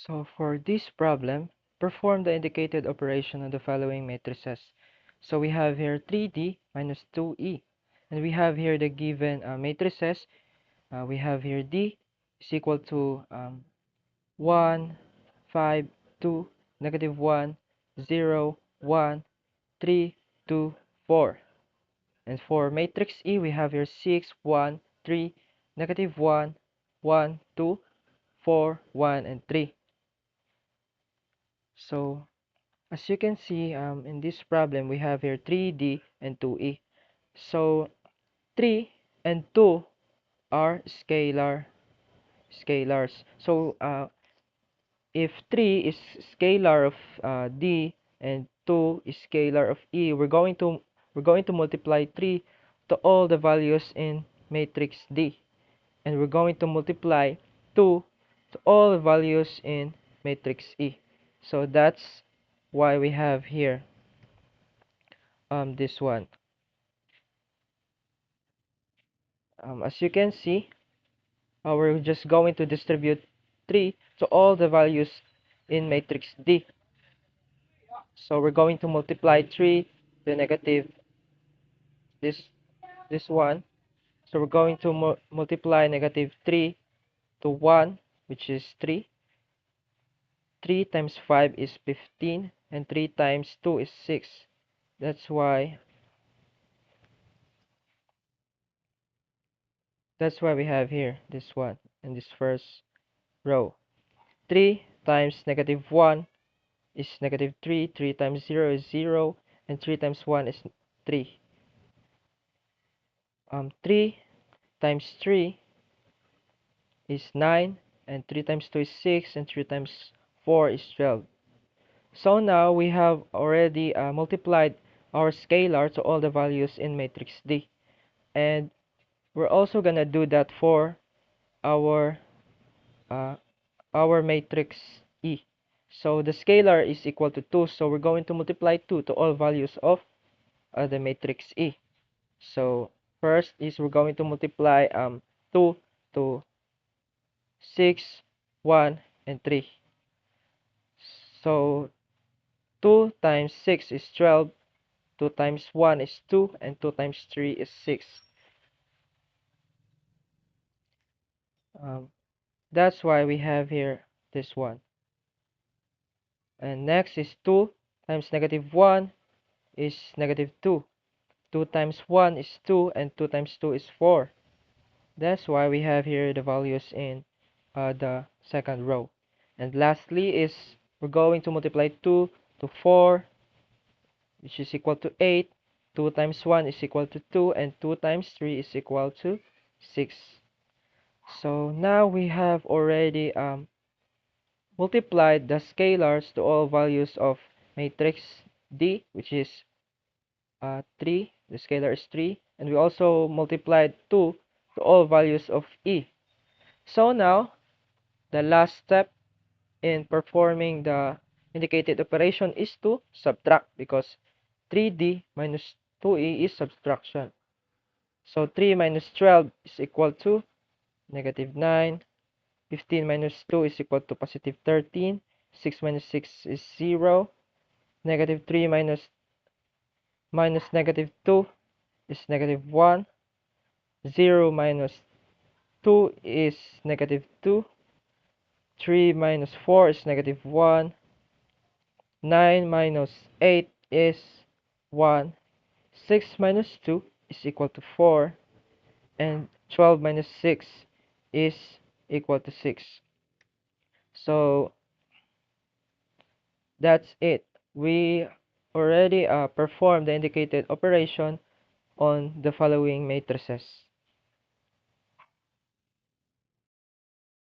So for this problem, perform the indicated operation on the following matrices. So we have here 3D minus 2E. And we have here the given matrices. We have here D is equal to 1, 5, 2, negative 1, 0, 1, 3, 2, 4. And for matrix E, we have here 6, 1, 3, negative 1, 1, 2, 4, 1, and 3. So as you can see, in this problem, we have here 3D and 2E. So 3 and 2 are scalars. So if 3 is scalar of D and 2 is scalar of E, we're going to multiply 3 to all the values in matrix D, and we're going to multiply 2 to all the values in matrix E. So that's why we have here this one. As you can see, we're just going to distribute 3 to all the values in matrix D. So we're going to multiply 3 to negative this one. So we're going to multiply negative 3 to 1, which is 3. 3 times 5 is 15, and 3 times 2 is 6. That's why we have here this one in this first row. 3 times negative 1 is negative 3. 3 times 0 is 0, and 3 times 1 is 3. 3 times 3 is 9, and 3 times 2 is 6, and 3 times 4 is 12. So now we have already multiplied our scalar to all the values in matrix D. And we're also gonna do that for our uh, matrix E. So the scalar is equal to 2, so we're going to multiply 2 to all values of the matrix E. So first is we're going to multiply 2 to 6, 1, and 3. So 2 times 6 is 12, 2 times 1 is 2, and 2 times 3 is 6. That's why we have here this one. And next is 2 times negative 1 is negative 2. 2 times 1 is 2, and 2 times 2 is 4. That's why we have here the values in the second row. And lastly is we're going to multiply 2 to 4, which is equal to 8. 2 times 1 is equal to 2, and 2 times 3 is equal to 6. So now we have already multiplied the scalars to all values of matrix D, which is 3. The scalar is 3. And we also multiplied 2 to all values of E. So now, the last step in performing the indicated operation is to subtract, because 3D minus 2E is subtraction. So 3 minus 12 is equal to negative 9. 15 minus 2 is equal to positive 13. 6 minus 6 is 0. Negative 3 minus negative 2 is negative 1. 0 minus 2 is negative 2. 3 minus 4 is negative 1. 9 minus 8 is 1. 6 minus 2 is equal to 4. And 12 minus 6 is equal to 6. So that's it. We already performed the indicated operation on the following matrices.